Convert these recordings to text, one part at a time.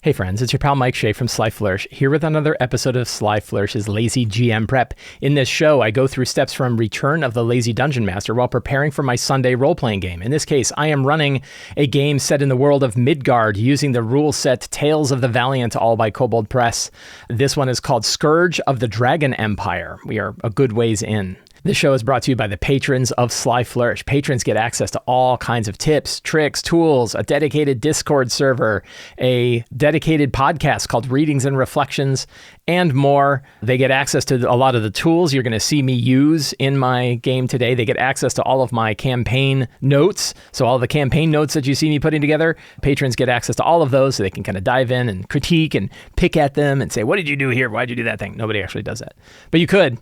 Hey friends, it's your pal Mike Shea from Sly Flourish, here with another episode of Sly Flourish's Lazy GM Prep. In this show, I go through steps from Return of the Lazy Dungeon Master while preparing for my Sunday role-playing game. In this case, I am running a game set in the world of Midgard using the rule set Tales of the Valiant, all by Kobold Press. This one is called Scourge of the Dragon Empire. We are a good ways in. This show is brought to you by the patrons of Sly Flourish. Patrons get access to all kinds of tips, tricks, tools, a dedicated Discord server, a dedicated podcast called Readings and Reflections, and more. They get access to a lot of the tools you're going to see me use in my game today. They get access to all of my campaign notes. So all the campaign notes that you see me putting together, patrons get access to all of those so they can kind of dive in and critique and pick at them and say, what did you do here? Why'd you do that thing? Nobody actually does that. But you could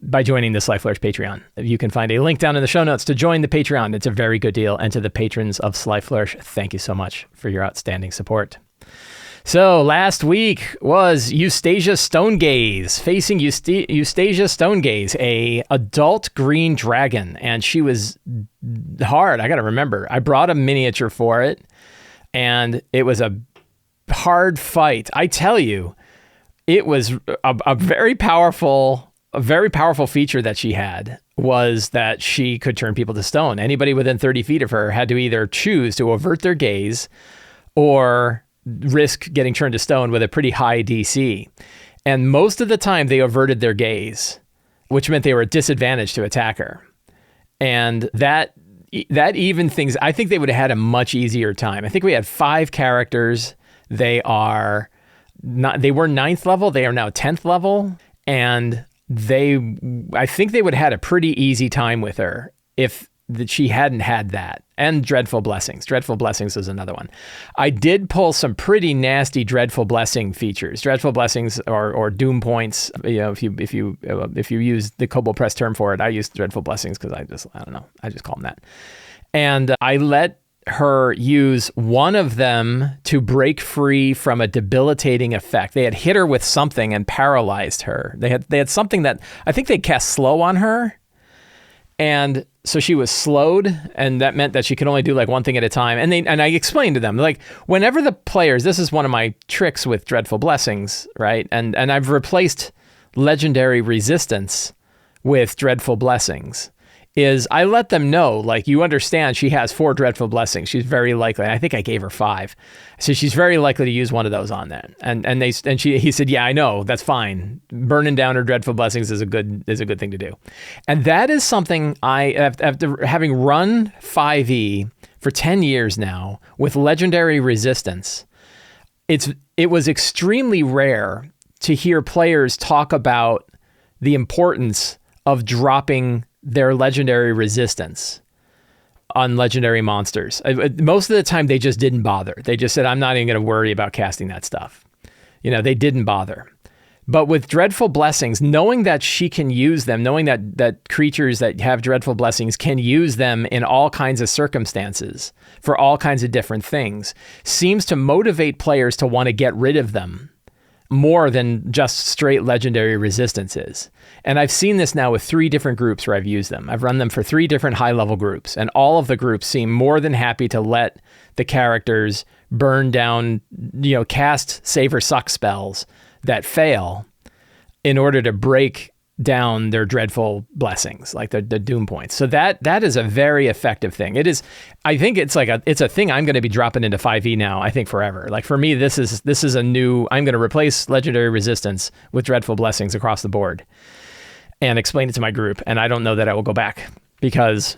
by joining the Sly Flourish Patreon. You can find a link down in the show notes to join the Patreon. It's a very good deal. And to the patrons of Sly Flourish, thank you so much for your outstanding support. So last week was Eustasia Stonegaze, facing Eustasia Stonegaze, a adult green dragon. And she was hard. I got to remember, I brought a miniature for it and it was a hard fight. I tell you, it was a very powerful feature that she had was that she could turn people to stone. Anybody within 30 feet of her had to either choose to avert their gaze or risk getting turned to stone with a pretty high DC. And most of the time they averted their gaze, which meant they were at disadvantage to attack her. And that even things, I think they would have had a much easier time. I think we had 5 characters. They were 9th level. They are now 10th level. And I think they would have had a pretty easy time with her if she hadn't had that. And Dreadful Blessings. Dreadful Blessings is another one. I did pull some pretty nasty Dreadful Blessing features. Dreadful Blessings or Doom Points. You know, if you use the Kobold Press term for it, I use Dreadful Blessings because I don't know. I just call them that. And I let her use one of them to break free from a debilitating effect. They had hit her with something and paralyzed her. They had something that I think they cast slow on her. And so she was slowed, and that meant that she could only do like one thing at a time. And I explained to them, like, whenever the players, this is one of my tricks with Dreadful Blessings, right? And I've replaced Legendary Resistance with Dreadful Blessings. Is I let them know, like, you understand she has 4 Dreadful Blessings. She's very likely, I think I gave her 5. So she's very likely to use one of those on that. He said, yeah, I know, that's fine. Burning down her Dreadful Blessings is a good thing to do. And that is something after having run 5e for 10 years now with Legendary Resistance, it was extremely rare to hear players talk about the importance of dropping their legendary resistance on legendary monsters. Most of the time, they just didn't bother. They just said, I'm not even going to worry about casting that stuff. You know, they didn't bother. But with Dreadful Blessings, knowing that she can use them, knowing that creatures that have Dreadful Blessings can use them in all kinds of circumstances for all kinds of different things, seems to motivate players to want to get rid of them more than just straight legendary resistances. And I've seen this now with 3 different groups where I've used them. I've run them for 3 different high-level groups, and all of the groups seem more than happy to let the characters burn down, cast save or suck spells that fail in order to break down their Dreadful Blessings, like the Doom Points. So that is a very effective thing. It is. I think it's a thing I'm going to be dropping into 5e now, I think forever. Like for me, this is a new, I'm going to replace Legendary Resistance with Dreadful Blessings across the board and explain it to my group. And I don't know that I will go back because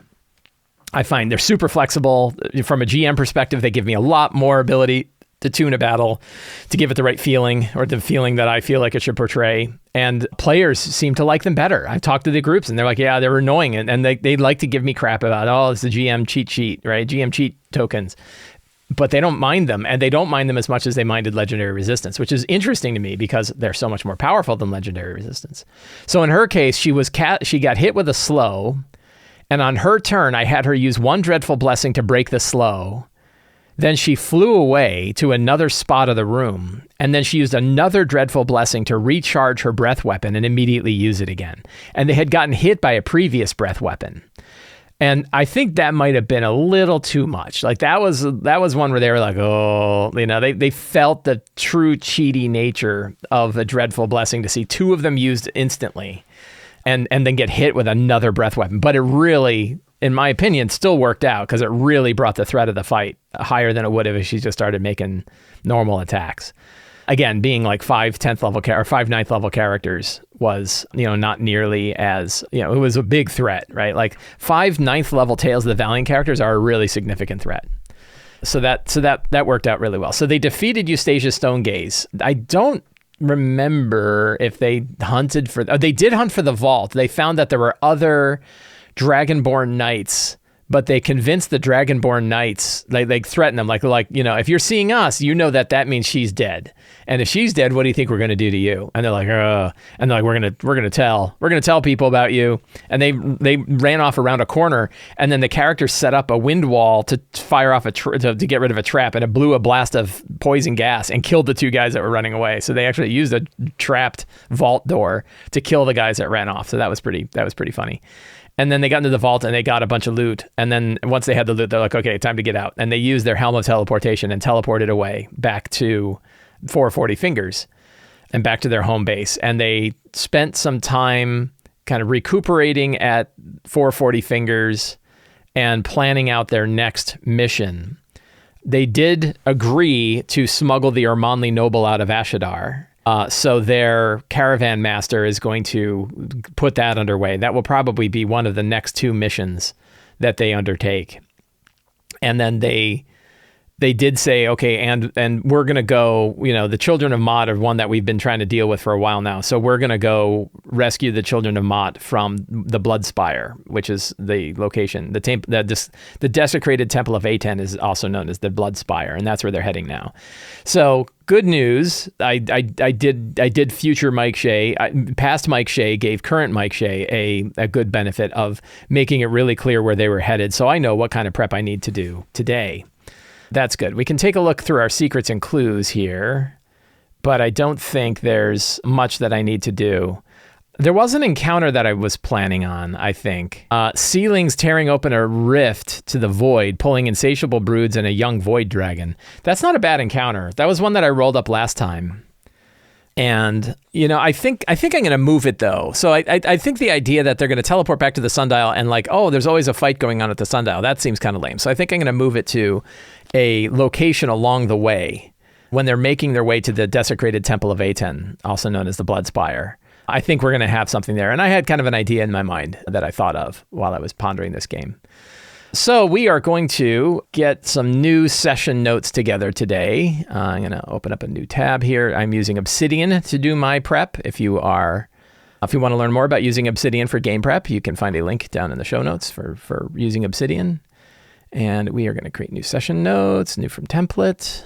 I find they're super flexible. From a GM perspective, they give me a lot more ability to tune a battle, to give it the right feeling or the feeling that I feel like it should portray. And players seem to like them better. I've talked to the groups and they're like, yeah, they're annoying. And they like to give me crap about, oh, it's the GM cheat sheet, right? GM cheat tokens. But they don't mind them, and they don't mind them as much as they minded Legendary Resistance, which is interesting to me because they're so much more powerful than Legendary Resistance. So in her case, she got hit with a slow, and on her turn, I had her use 1 Dreadful Blessing to break the slow. Then she flew away to another spot of the room, and then she used another Dreadful Blessing to recharge her breath weapon and immediately use it again. And they had gotten hit by a previous breath weapon. And I think that might have been a little too much. Like that was one where they were like, oh, they felt the true cheaty nature of a dreadful blessing to see two of them used instantly and then get hit with another breath weapon. But it really, in my opinion, still worked out because it really brought the threat of the fight higher than it would have if she just started making normal attacks. Again, being like 5 9th level characters was, not nearly as, it was a big threat, right? Like 5 9th level Tales of the Valiant characters are a really significant threat. So that worked out really well. So they defeated Eustasia Stonegaze. I don't remember if they hunted for, they did hunt for the vault. They found that there were other Dragonborn knights, but they convinced the Dragonborn knights, they threatened them, like, if you're seeing us, that means she's dead. And if she's dead, what do you think we're going to do to you? And they're like, and they're like, we're going to tell people about you. And they ran off around a corner, and then the characters set up a wind wall to fire off to get rid of a trap, and it blew a blast of poison gas and killed the two guys that were running away. So they actually used a trapped vault door to kill the guys that ran off. So that was pretty funny. And then they got into the vault and they got a bunch of loot. And then once they had the loot, they're like, okay, time to get out. And they used their Helm of Teleportation and teleported away back to 440 Fingers and back to their home base. And they spent some time kind of recuperating at 440 Fingers and planning out their next mission. They did agree to smuggle the Ormanli noble out of Ashadar. So their caravan master is going to put that underway. That will probably be one of the next 2 missions that they undertake. And then they did say, okay, and we're going to go, the Children of Mott are one that we've been trying to deal with for a while now. So we're going to go rescue the Children of Mott from the Blood Spire, which is the location. The desecrated Temple of Aten is also known as the Blood Spire, and that's where they're heading now. So good news. I did future Mike Shea. Past Mike Shea gave current Mike Shea a good benefit of making it really clear where they were headed. So I know what kind of prep I need to do today. That's good. We can take a look through our secrets and clues here, but I don't think there's much that I need to do. There was an encounter that I was planning on, I think. Sealings tearing open a rift to the void, pulling insatiable broods and a young void dragon. That's not a bad encounter. That was one that I rolled up last time. And, I think I'm going to move it, though. So I think the idea that they're going to teleport back to the sundial and there's always a fight going on at the sundial, that seems kind of lame. So I think I'm going to move it to a location along the way when they're making their way to the desecrated Temple of Aten, also known as the Blood Spire. I think we're going to have something there. And I had kind of an idea in my mind that I thought of while I was pondering this game. So we are going to get some new session notes together today. I'm going to open up a new tab here. I'm using Obsidian to do my prep. If you want to learn more about using Obsidian for game prep, you can find a link down in the show notes for using Obsidian. And we are going to create new session notes, new from template,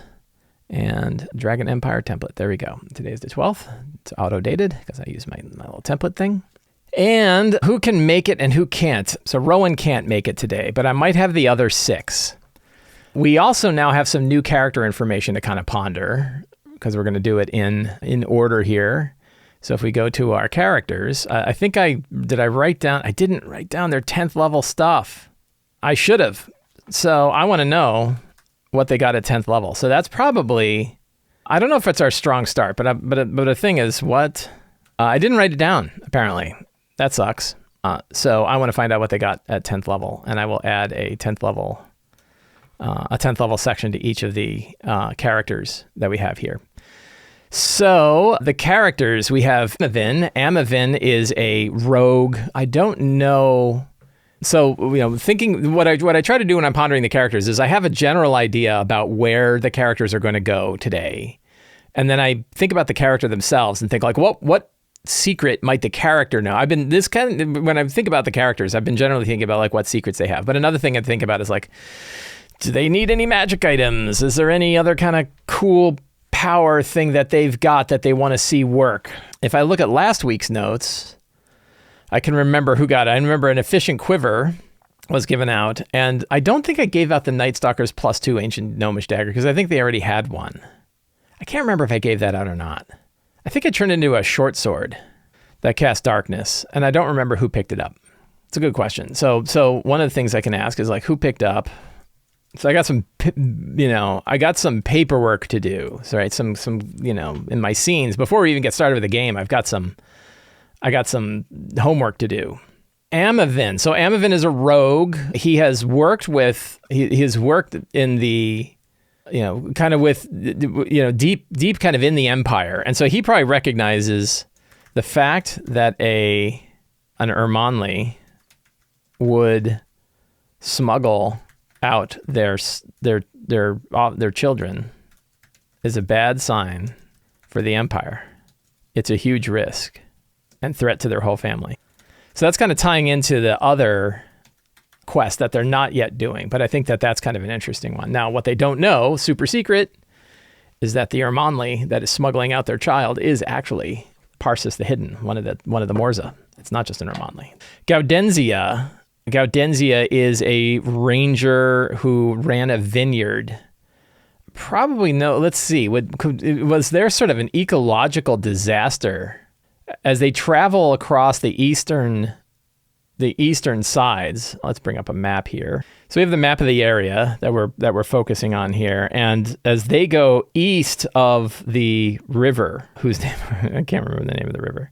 and Dragon Empire template. There we go. Today is the 12th. It's auto-dated because I use my little template thing. And who can make it and who can't? So Rowan can't make it today, but I might have the other 6. We also now have some new character information to kind of ponder because we're going to do it in order here. So if we go to our characters, I didn't write down their 10th level stuff. I should have. So I want to know what they got at 10th level. So that's probably, I don't know if it's our strong start, but the thing is what, I didn't write it down apparently. That sucks. So I want to find out what they got at 10th level, and I will add a 10th level section to each of the characters that we have here. So the characters, we have Amavin. Amavin is a rogue. I don't know. So, thinking what I try to do when I'm pondering the characters is I have a general idea about where the characters are going to go today. And then I think about the character themselves and think what secret might the character know? When I think about the characters, I've been generally thinking about what secrets they have. But another thing I think about is do they need any magic items? Is there any other kind of cool power thing that they've got that they want to see work? If I look at last week's notes, I can remember who got it. I remember an efficient quiver was given out, and I don't think I gave out the Night Stalker's +2 Ancient Gnomish Dagger because I think they already had one. I can't remember if I gave that out or not. I think it turned into a short sword that cast darkness, and I don't remember who picked it up. It's a good question. So one of the things I can ask is like, who picked up? So I got some paperwork to do. So, right, some in my scenes before we even get started with the game, I got some homework to do. Amavin. So Amavin is a rogue. He has worked in the, kind of with, deep kind of in the Empire. And so he probably recognizes the fact that an Ermanli would smuggle out their children is a bad sign for the Empire. It's a huge risk and threat to their whole family. So that's kind of tying into the other quest that they're not yet doing, but I think that that's kind of an interesting one. Now, what they don't know, super secret, is that the Ermanli that is smuggling out their child is actually Parsis the Hidden, one of the Morza. It's not just an Ermanli. Gaudenzia is a ranger who ran a vineyard. Probably no. Let's see. Was there sort of an ecological disaster as they travel across the eastern sides? Let's bring up a map here. So we have the map of the area that we're focusing on here, and as they go east of the river, whose name I can't remember the name of the river.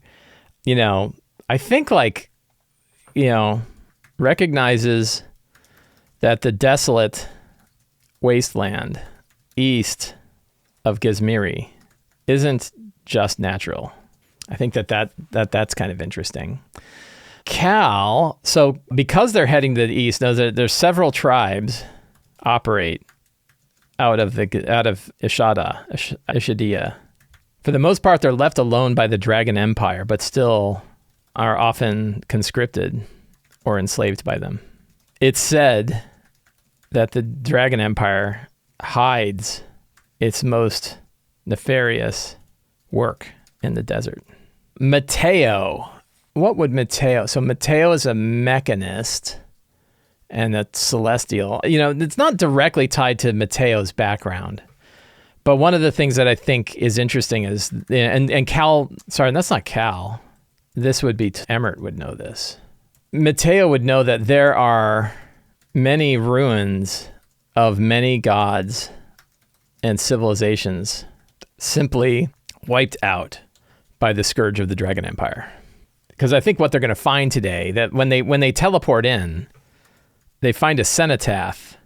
I think recognizes that the desolate wasteland east of Gizmiri isn't just natural. I think that's kind of interesting. Cal, so because they're heading to the east, there's several tribes operate out of Ishadia. For the most part, they're left alone by the Dragon Empire, but still are often conscripted or enslaved by them. It's said that the Dragon Empire hides its most nefarious work in the desert. Mateo. What would Mateo? So Mateo is a mechanist and a celestial. It's not directly tied to Mateo's background. But one of the things that I think is interesting is, and Cal, sorry, that's not Cal. This would be, Emmert would know this. Mateo would know that there are many ruins of many gods and civilizations simply wiped out by the scourge of the Dragon Empire. Because I think what they're going to find today, that when they teleport in, they find a cenotaph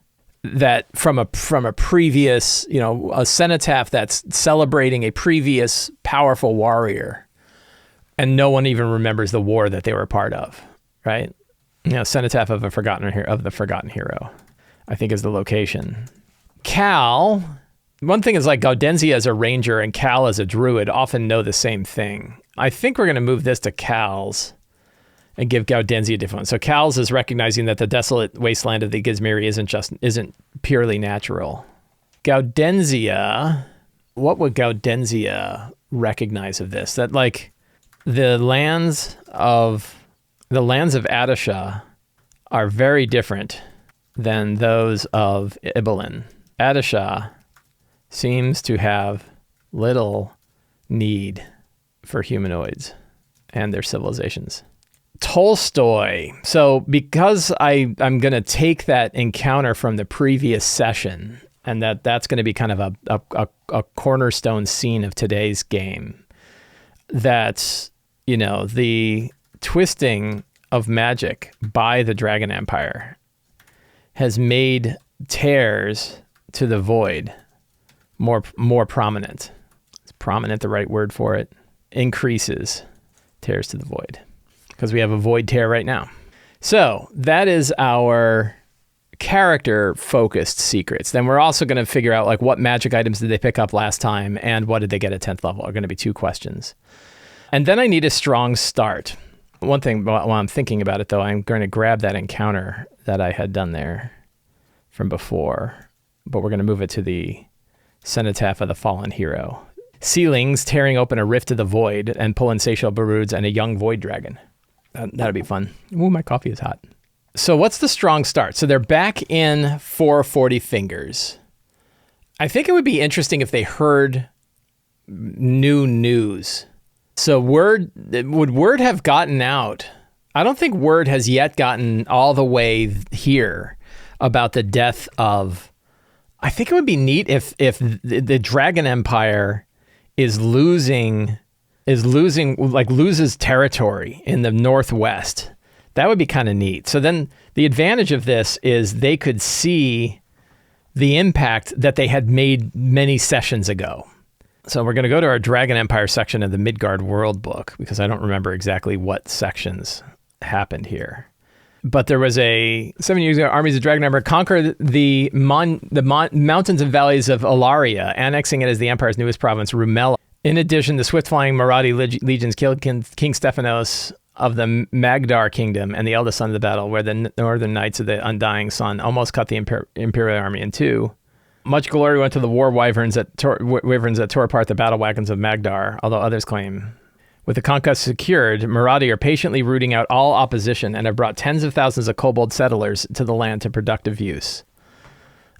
that from a previous, a cenotaph that's celebrating a previous powerful warrior, and no one even remembers the war that they were a part of, right? Cenotaph of the Forgotten Hero, I think is the location. Cal, one thing is like Gaudenzia as a ranger and Cal as a druid often know the same thing. I think we're going to move this to Cal's and give Gaudenzia a different one. So Cal's is recognizing that the desolate wasteland of the Gizmiri isn't purely natural. Gaudenzia, what would Gaudenzia recognize of this? That like the lands of Adisha are very different than those of Ibelin. Adisha seems to have little need for humanoids and their civilizations. Tolstoy. So because I'm going to take that encounter from the previous session, and that's going to be kind of a cornerstone scene of today's game, that, the twisting of magic by the Dragon Empire has made tears to the void more prominent. Is prominent the right word for it? Increases tears to the void, because we have a void tear right now. So that is our character focused secrets. Then we're also going to figure out like what magic items did they pick up last time and what did they get at 10th level are going to be 2 questions. And then I need a strong start. One thing while I'm thinking about it though, I'm going to grab that encounter that I had done there from before, but we're going to move it to the Cenotaph of the Fallen Hero. Ceilings tearing open a rift to the void and pull insatiable broods and a young void dragon. That'd be fun. Ooh, my coffee is hot. So what's the strong start? So they're back in 440 Fingers. I think it would be interesting if they heard new news. So would word have gotten out I don't think word has yet gotten all the way here about the death of... I think it would be neat if the Dragon Empire loses territory in the Northwest. That would be kind of neat. So then the advantage of this is they could see the impact that they had made many sessions ago. So we're going to go to our Dragon Empire section of the Midgard World book, because I don't remember exactly what sections happened here. But there was 7 years ago, armies of Dragon Empire conquered the mountains and valleys of Alaria, annexing it as the Empire's newest province, Rumela. In addition, the swift-flying Maraudi legions killed King Stephanos of the Magdar Kingdom and the eldest son of the battle, where the northern knights of the Undying Sun almost cut the Imperial army in two. Much glory went to the war wyverns that tore apart the battle wagons of Magdar, although others claim. With the conquest secured, Maraudi are patiently rooting out all opposition and have brought tens of thousands of kobold settlers to the land to productive use.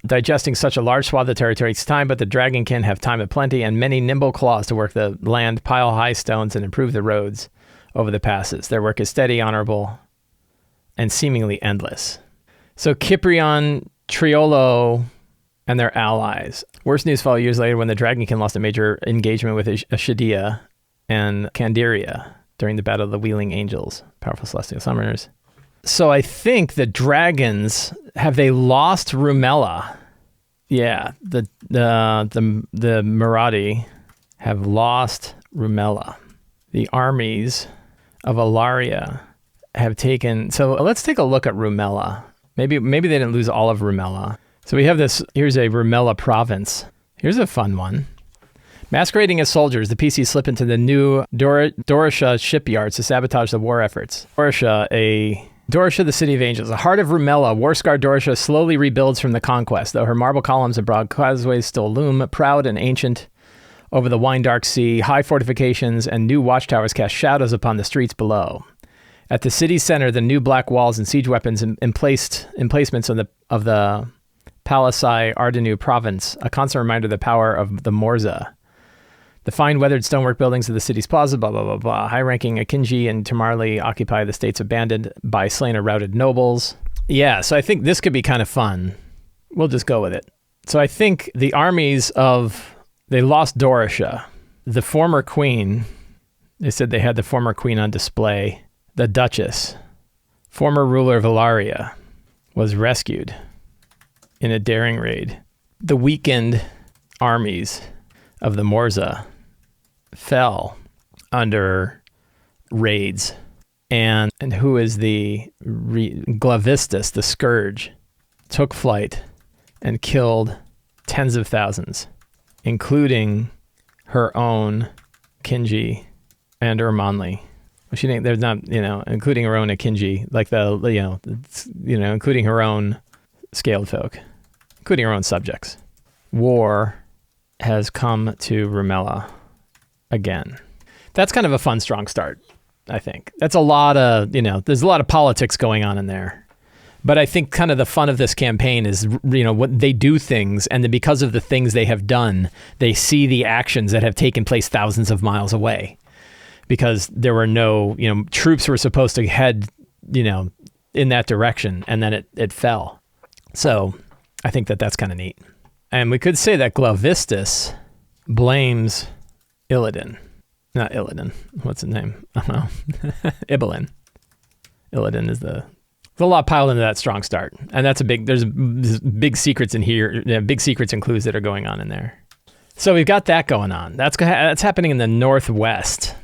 Digesting such a large swath of territory takes time, but the Dragonkin have time aplenty and many nimble claws to work the land, pile high stones, and improve the roads over the passes. Their work is steady, honorable, and seemingly endless. So Cyprian, Triolo, and their allies. Worst news followed years later when the Dragonkin lost a major engagement with Ashidia and Candiria during the Battle of the Wheeling Angels, powerful celestial summoners. So I think the dragons, have they lost Rumela? Yeah, the Maraudi have lost Rumela. The armies of Alaria have taken... So let's take a look at Rumela. Maybe they didn't lose all of Rumela. So we have this, here's a Rumela province. Here's a fun one. Masquerading as soldiers, the PCs slip into the new Dorisha shipyards to sabotage the war efforts. Dorisha, the city of angels. The heart of Rumela, war-scarred Dorisha slowly rebuilds from the conquest, though her marble columns and broad causeways still loom, proud and ancient over the wine-dark sea. High fortifications and new watchtowers cast shadows upon the streets below. At the city's center, the new black walls and siege weapons emplacements of the Palisai Ardenu province, a constant reminder of the power of the Morza. The fine weathered stonework buildings of the city's plaza, blah, blah, blah, blah. High-ranking Akinji and Tamarli occupy the states abandoned by slain or routed nobles. Yeah, so I think this could be kind of fun. We'll just go with it. So I think the armies they lost Dorisha. The former queen, they said they had the former queen on display. The Duchess, former ruler of Ilaria, was rescued in a daring raid. The weakened armies of the Morza fell under raids. And who is the Glavistus, the Scourge, took flight and killed tens of thousands, including her own Kinji and Urmanli. Well, she didn't, there's not, including her own Akinji, like including her own scaled folk, including her own subjects. War has come to Rumela again. That's kind of a fun, strong start, I think. That's a lot of, there's a lot of politics going on in there. But I think kind of the fun of this campaign is, what they do things, and then because of the things they have done, they see the actions that have taken place thousands of miles away. Because there were no, troops were supposed to head, in that direction, and then it fell. So I think that's kind of neat. And we could say that Glavistus blames Illidan. Not Illidan. What's his name? I don't know. Ibelin. Illidan is there's a lot piled into that strong start. And there's big secrets in here, big secrets and clues that are going on in there. So we've got that going on. That's happening in the Northwest.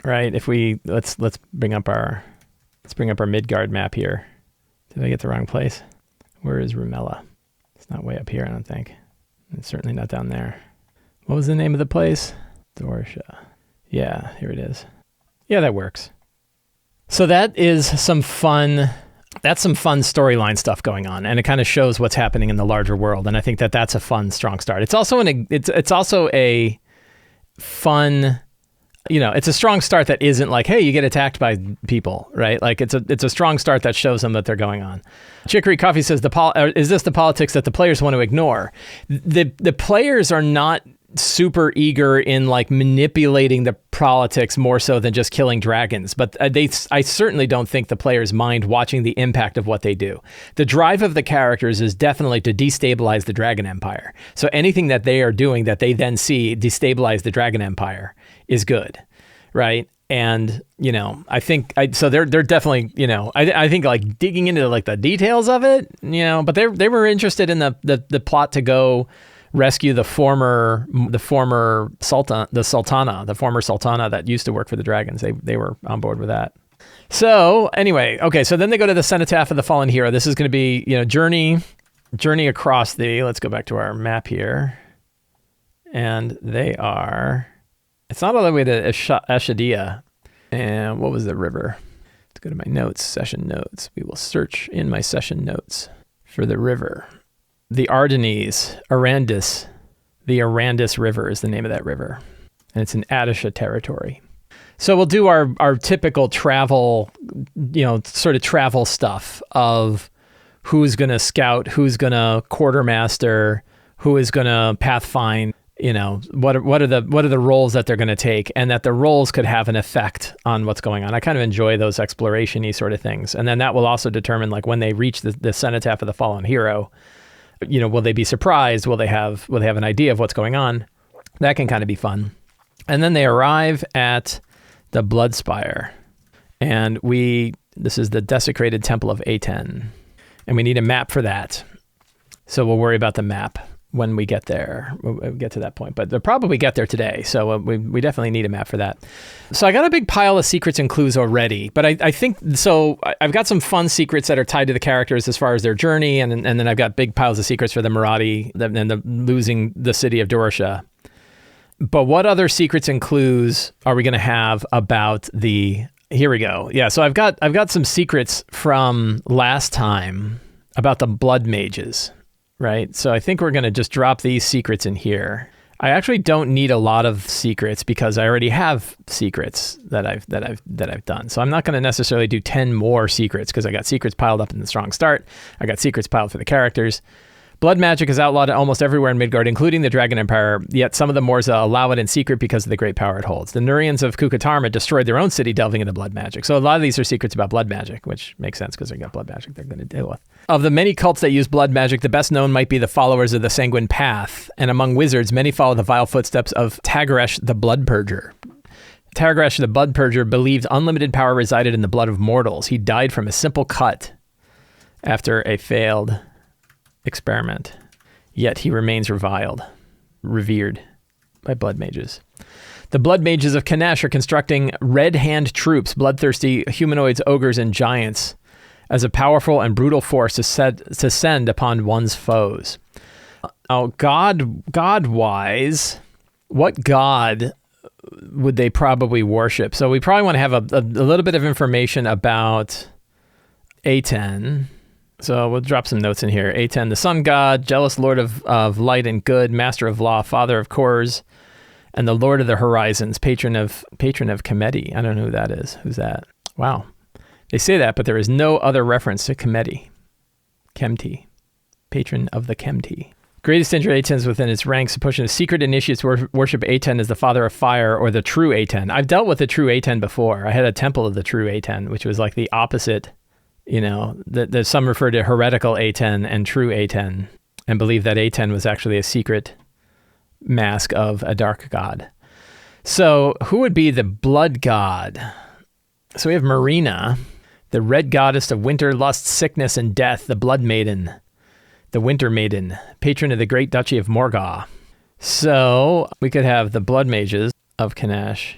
Right, let's bring up our Midgard map here. Did I get the wrong place? Where is Rumela? It's not way up here, I don't think. It's certainly not down there. What was the name of the place? Dorisha. Yeah, here it is. Yeah, that works. So that is some fun. That's some fun storyline stuff going on, and it kind of shows what's happening in the larger world. And I think that's a fun, strong start. It's also it's also a fun. It's a strong start that isn't like, hey, you get attacked by people, right? Like it's a strong start that shows them that they're going on. Chicory Coffee says, is this the politics that the players want to ignore? The players are not super eager in like manipulating the politics more so than just killing dragons. But I certainly don't think the players mind watching the impact of what they do. The drive of the characters is definitely to destabilize the Dragon Empire. So anything that they are doing that they then see destabilize the Dragon Empire is good, right? And, you know, I think, so they're definitely, you know, I think like digging into like the details of it, you know, but they were interested in the plot to go rescue the former sultana that used to work for the dragons. They were on board with that. So anyway, okay, so then they go to the Cenotaph of the Fallen Hero. This is going to be, you know, journey across let's go back to our map here. And it's not all the way to Ashadia. And what was the river? Let's go to my notes, session notes. We will search in my session notes for the river. The Ardennes, Arandis. The Arandis River is the name of that river. And it's in Adisha territory. So we'll do our typical travel, you know, sort of travel stuff of who's going to scout, who's going to quartermaster, who is going to pathfind, you know, what are the roles that they're going to take, and that the roles could have an effect on what's going on. I kind of enjoy those exploration-y sort of things. And then that will also determine like when they reach the Cenotaph of the Fallen Hero, you know, will they be surprised? Will they have an idea of what's going on? That can kind of be fun. And then they arrive at the Bloodspire, and this is the desecrated temple of Aten, and we need a map for that. So we'll worry about the map when we get there. We'll get to that point, but they'll probably get there today. So we definitely need a map for that. So I got a big pile of secrets and clues already, but I think, so I've got some fun secrets that are tied to the characters as far as their journey. And then I've got big piles of secrets for the Marathi and the losing the city of Durasha. But what other secrets and clues are we going to have about here we go. Yeah. So I've got some secrets from last time about the blood mages. Right. So I think we're going to just drop these secrets in here. I actually don't need a lot of secrets because I already have secrets that I've done. So I'm not going to necessarily do 10 more secrets because I got secrets piled up in the strong start. I got secrets piled for the characters. Blood magic is outlawed almost everywhere in Midgard, including the Dragon Empire, yet some of the Morza allow it in secret because of the great power it holds. The Nurians of Kukatarma destroyed their own city delving into blood magic. So a lot of these are secrets about blood magic, which makes sense because they got blood magic they're going to deal with. Of the many cults that use blood magic, the best known might be the followers of the Sanguine Path, and among wizards, many follow the vile footsteps of Tagaresh the Blood Purger. Tagaresh the Blood Purger believed unlimited power resided in the blood of mortals. He died from a simple cut after a failed experiment. Yet he remains revered by blood mages. The blood mages of Kanesh are constructing red hand troops, bloodthirsty humanoids, ogres, and giants, as a powerful and brutal force to send upon one's foes. Oh, God-wise, what god would they probably worship? So we probably want to have a little bit of information about Aten. So we'll drop some notes in here. Aten, the sun god, jealous lord of light and good, master of law, father of Kors, and the lord of the horizons, patron of Kemeti. I don't know who that is. Who's that? Wow. They say that, but there is no other reference to Kemeti. Patron of the Kemti. Greatest injured Aten's within its ranks, pushing the secret initiates worship Aten as the father of fire, or the true Aten. I've dealt with the true Aten before. I had a temple of the true Aten, which was like the opposite. You know, some refer to heretical Aten and true Aten, and believe that Aten was actually a secret mask of a dark god. So who would be the blood god? So we have Marina, the red goddess of winter, lust, sickness, and death, the blood maiden, the winter maiden, patron of the great duchy of Morgau. So we could have the blood mages of Kanesh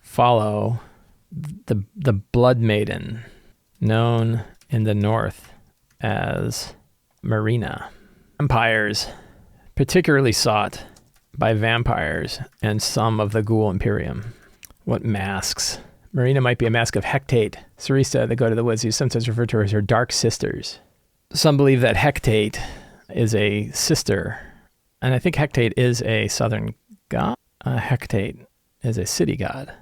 follow the blood maiden, known in the north as Marina. Vampires, particularly sought by vampires and some of the Ghoul Imperium. What masks? Marina might be a mask of Hecate, Sarista, the god of the woods, who's sometimes referred to as her dark sisters. Some believe that Hecate is a sister, and I think Hecate is a southern god. Hecate is a city god.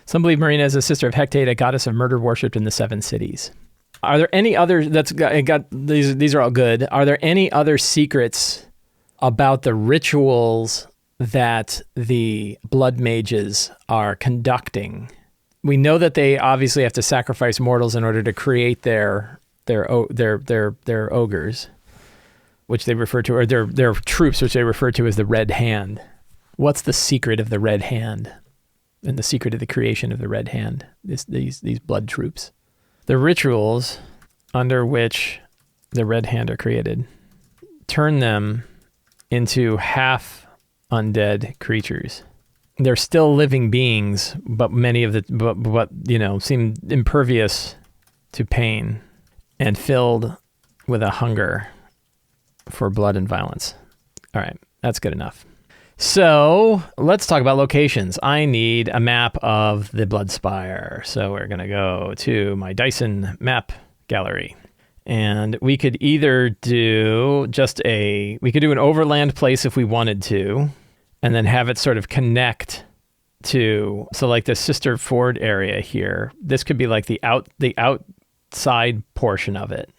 Some believe Marina is a sister of Hecate, a goddess of murder worshipped in the 7 cities. Are there any other, these are all good. Are there any other secrets about the rituals that the blood mages are conducting. We know that they obviously have to sacrifice mortals in order to create their ogres, which they refer to, or their troops, which they refer to as the Red Hand. What's the secret of the Red Hand and the secret of the creation of the Red Hand? These blood troops. The rituals under which the Red Hand are created turn them into half undead creatures. They're still living beings, but many of seem impervious to pain and filled with a hunger for blood and violence. All right, that's good enough. So let's talk about locations. I need a map of the Bloodspire. So we're going to go to my Dyson map gallery. And we could either do we could do an overland place if we wanted to, and then have it sort of connect to, so like the Sister Ford area here. This could be like the outside portion of it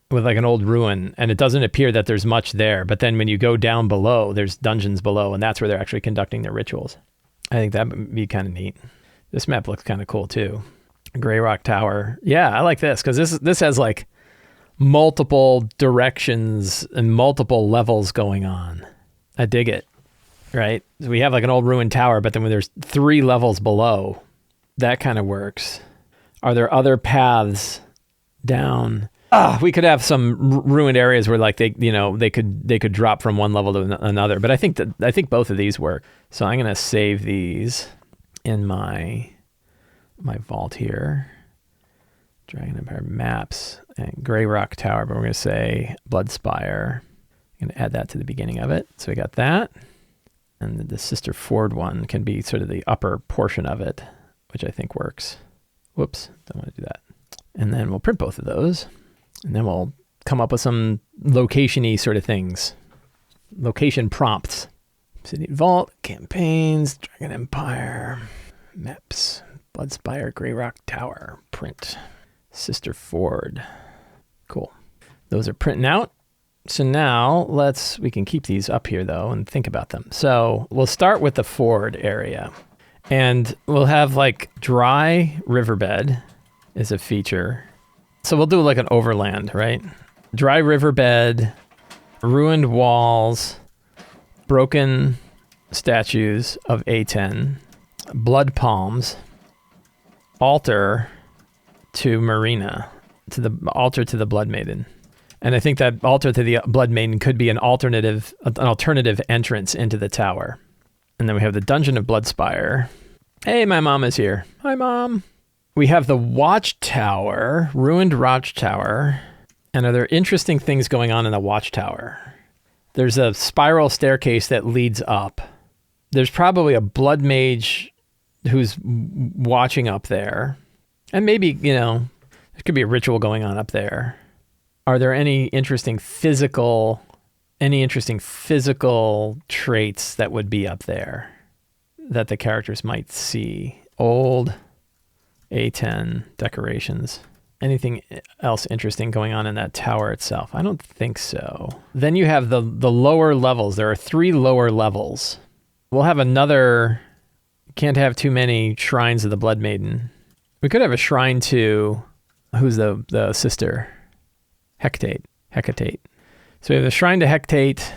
with like an old ruin, and it doesn't appear that there's much there. But then when you go down below, there's dungeons below, and that's where they're actually conducting their rituals. I think that would be kind of neat. This map looks kind of cool too. Grey Rock Tower. Yeah, I like this because this has like multiple directions and multiple levels going on. I dig it, right? So we have like an old ruined tower, but then when there's 3 levels below, that kind of works. Are there other paths down? We could have some ruined areas where like they could drop from one level to another, but I think both of these work. So I'm going to save these in my vault here. Dragon Empire Maps and Grey Rock Tower, but we're going to say Bloodspire. I'm going to add that to the beginning of it. So we got that. And the Sister Ford one can be sort of the upper portion of it, which I think works. Whoops, don't want to do that. And then we'll print both of those. And then we'll come up with some location-y sort of things. Location prompts. Obsidian Vault, campaigns, Dragon Empire, maps, Bloodspire, Grey Rock Tower, print. Sister Ford. Cool. Those are printing out. So now we can keep these up here though and think about them. So we'll start with the Ford area. And we'll have like dry riverbed is a feature. So we'll do like an overland, right? Dry riverbed, ruined walls, broken statues of A10, blood palms, altar to Marina, to the altar to the Blood Maiden. And I think that altar to the Blood Maiden could be an alternative entrance into the tower. And then we have the Dungeon of Bloodspire. Hey, my mom is here. Hi, Mom. We have the Watchtower, ruined Watchtower. And are there interesting things going on in the Watchtower? There's a spiral staircase that leads up. There's probably a blood mage who's watching up there. And maybe, there could be a ritual going on up there. Are there any interesting physical traits that would be up there that the characters might see? Old A10 decorations. Anything else interesting going on in that tower itself? I don't think so. Then you have the lower levels. There are 3 lower levels. We'll have another, can't have too many shrines of the Blood Maiden. We could have a shrine to, who's the sister? Hecate. So we have the shrine to Hecate.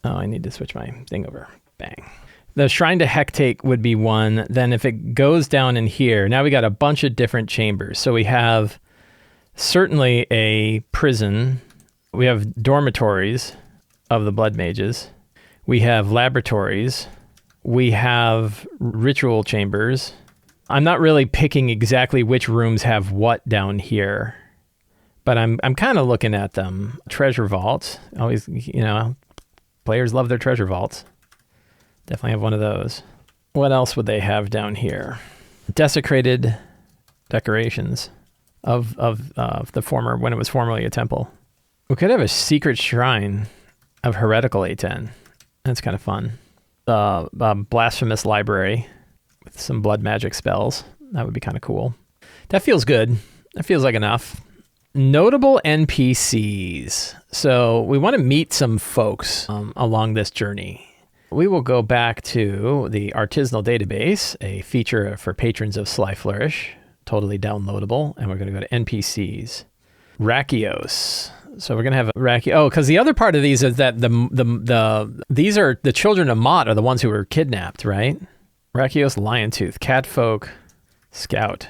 Oh, I need to switch my thing over. Bang. The shrine to Hecate would be one. Then if it goes down in here, now we got a bunch of different chambers. So we have certainly a prison. We have dormitories of the blood mages. We have laboratories. We have ritual chambers. I'm not really picking exactly which rooms have what down here, but I'm kind of looking at them. Treasure vaults. Always, players love their treasure vaults. Definitely have one of those. What else would they have down here? Desecrated decorations of the former, when it was formerly a temple. We could have a secret shrine of heretical A10. That's kind of fun. Blasphemous library with some blood magic spells. That would be kind of cool. That feels good. That feels like enough. Notable NPCs. So we want to meet some folks along this journey. We will go back to the artisanal database, a feature for patrons of Sly Flourish, totally downloadable. And we're going to go to NPCs. Rakios. So we're going to have a Rakios. Oh, because the other part of these is that these are the children of Mott are the ones who were kidnapped, right? Rakios, Liontooth, Catfolk, Scout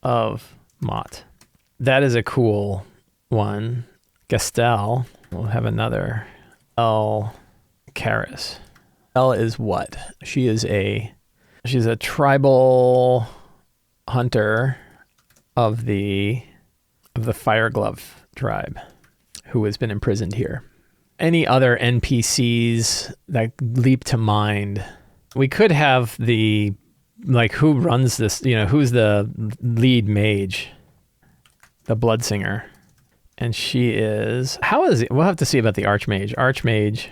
of Mott. That is a cool one. Gastel. We'll have another. El Karis. El is what? She's a tribal hunter of the Fireglove tribe who has been imprisoned here. Any other NPCs that leap to mind? We could have who runs this, who's the lead mage? The Bloodsinger. And she is, we'll have to see about the Archmage. Archmage,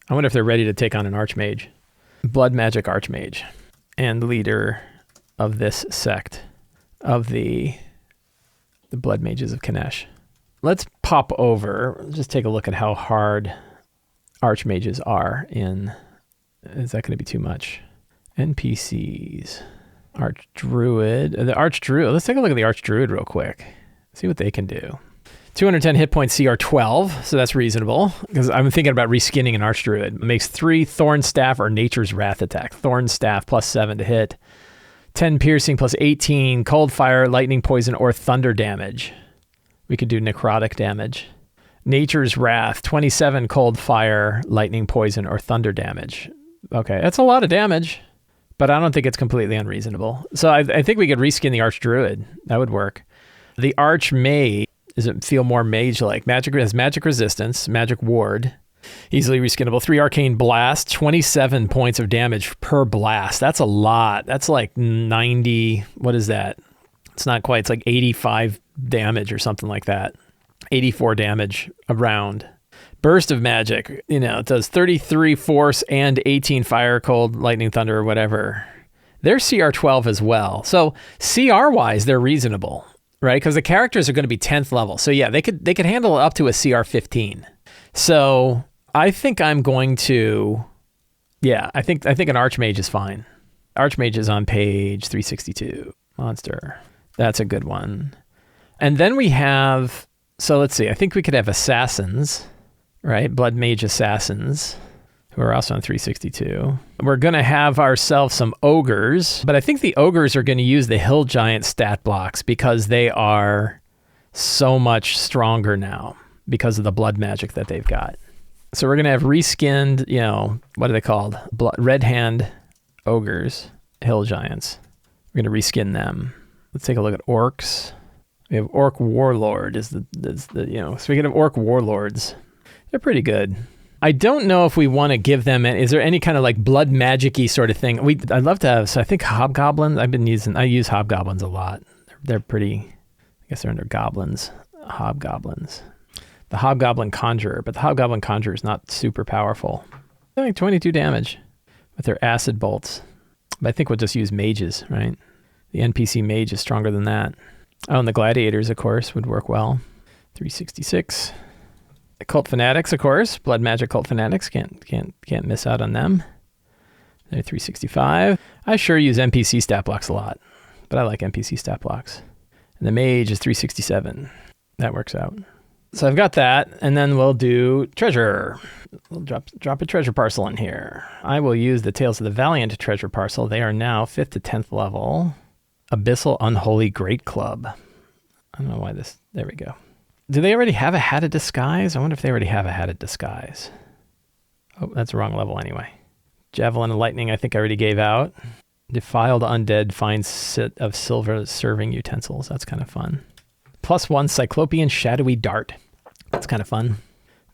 I wonder if they're ready to take on an Archmage. Blood Magic Archmage. And leader of this sect of the Blood Mages of Kanesh. Let's pop over, just take a look at how hard Archmages are in, is that going to be too much? NPCs. Archdruid, let's take a look at the Archdruid real quick. See what they can do. 210 hit points, CR 12, so that's reasonable. Because I'm thinking about reskinning an Archdruid. It makes 3 Thorn Staff or Nature's Wrath attack. Thorn Staff plus 7 to hit. 10 piercing plus 18 cold fire, lightning, poison, or thunder damage. We could do necrotic damage. Nature's Wrath, 27 cold fire, lightning, poison, or thunder damage. Okay, that's a lot of damage, but I don't think it's completely unreasonable. So I think we could reskin the Archdruid. That would work. The Archmage, does it feel more mage-like? Has magic resistance, magic ward, easily reskinnable. 3 arcane blast, 27 points of damage per blast. That's a lot. That's like 90, what is that? It's not quite, it's like 85 damage or something like that. 84 damage a round. Burst of magic, it does 33 force and 18 fire, cold, lightning, thunder, or whatever. They're CR 12 as well. So CR-wise, they're reasonable. Right, because the characters are going to be 10th level. So yeah, they could handle up to a CR 15. So I think I'm going to, I think an Archmage is fine. Archmage is on page 362. Monster. That's a good one. And then we have, so let's see, I think we could have Assassins, right? Blood Mage Assassins, who are also on 362. We're going to have ourselves some ogres, but I think the ogres are going to use the Hill Giant stat blocks because they are so much stronger now because of the blood magic that they've got. So we're going to have reskinned, what are they called? Red Hand ogres, Hill Giants. We're going to reskin them. Let's take a look at orcs. We have Orc Warlord so we can have Orc Warlords. They're pretty good. I don't know if we want to give them, is there any kind of like blood magic-y sort of thing? I'd love to have, so I think hobgoblins, I use hobgoblins a lot. They're pretty, I guess they're under goblins, hobgoblins. The hobgoblin conjurer, but the hobgoblin conjurer is not super powerful. I think 22 damage with their acid bolts. But I think we'll just use mages, right? The NPC mage is stronger than that. Oh, and the gladiators, of course, would work well. 366. The Cult Fanatics, of course. Blood Magic Cult Fanatics. Can't miss out on them. They're 365. I sure use NPC stat blocks a lot, but I like NPC stat blocks. And the Mage is 367. That works out. So I've got that, and then we'll do treasure. We'll drop a treasure parcel in here. I will use the Tales of the Valiant treasure parcel. They are now 5th to 10th level. Abyssal Unholy Great Club. I don't know why this... There we go. Do they already have a Hatted Disguise? I wonder if they already have a Hatted Disguise. Oh, that's the wrong level anyway. Javelin of Lightning I think I already gave out. Defiled Undead finds set of silver serving utensils. That's kind of fun. +1 Cyclopean Shadowy Dart. That's kind of fun.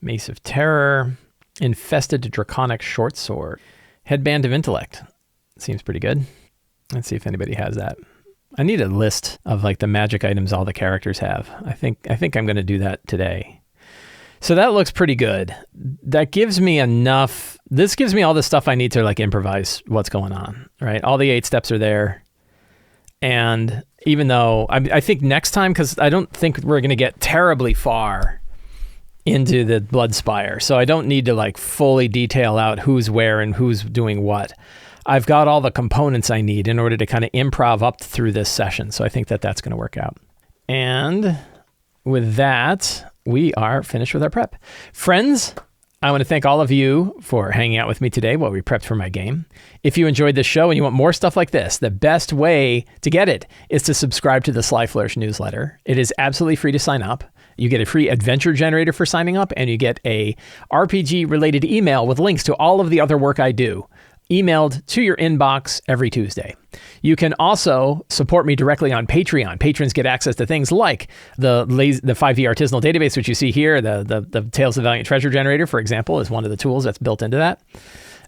Mace of Terror. Infested Draconic Short Sword. Headband of Intellect. Seems pretty good. Let's see if anybody has that. I need a list of like the magic items all the characters have. I think I'm going to do that today. So that looks pretty good. That gives me enough. This gives me all the stuff I need to like improvise what's going on, right? All the 8 steps are there. And even though I think next time, because I don't think we're going to get terribly far into the Blood Spire. So I don't need to like fully detail out who's where and who's doing what. I've got all the components I need in order to kind of improv up through this session. So I think that that's going to work out. And with that, we are finished with our prep. Friends, I want to thank all of you for hanging out with me today while we prepped for my game. If you enjoyed this show and you want more stuff like this, the best way to get it is to subscribe to the Sly Flourish newsletter. It is absolutely free to sign up. You get a free adventure generator for signing up, and you get a RPG-related email with links to all of the other work I do, emailed to your inbox every Tuesday. You can also support me directly on Patreon. Patrons get access to things like the 5e artisanal database, which you see here. The Tales of Valiant Treasure generator, for example, is one of the tools that's built into that.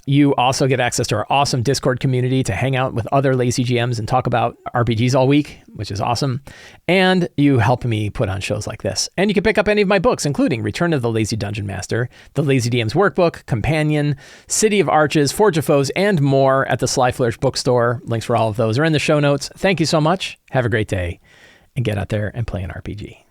You also get access to our awesome Discord community to hang out with other lazy GMs and talk about RPGs all week, which is awesome. And you help me put on shows like this. And you can pick up any of my books, including Return of the Lazy Dungeon Master, The Lazy DM's Workbook, Companion, City of Arches, Forge of Foes, and more at the Sly Flourish bookstore. Links for all of those are in the show notes. Thank you so much. Have a great day, and get out there and play an RPG.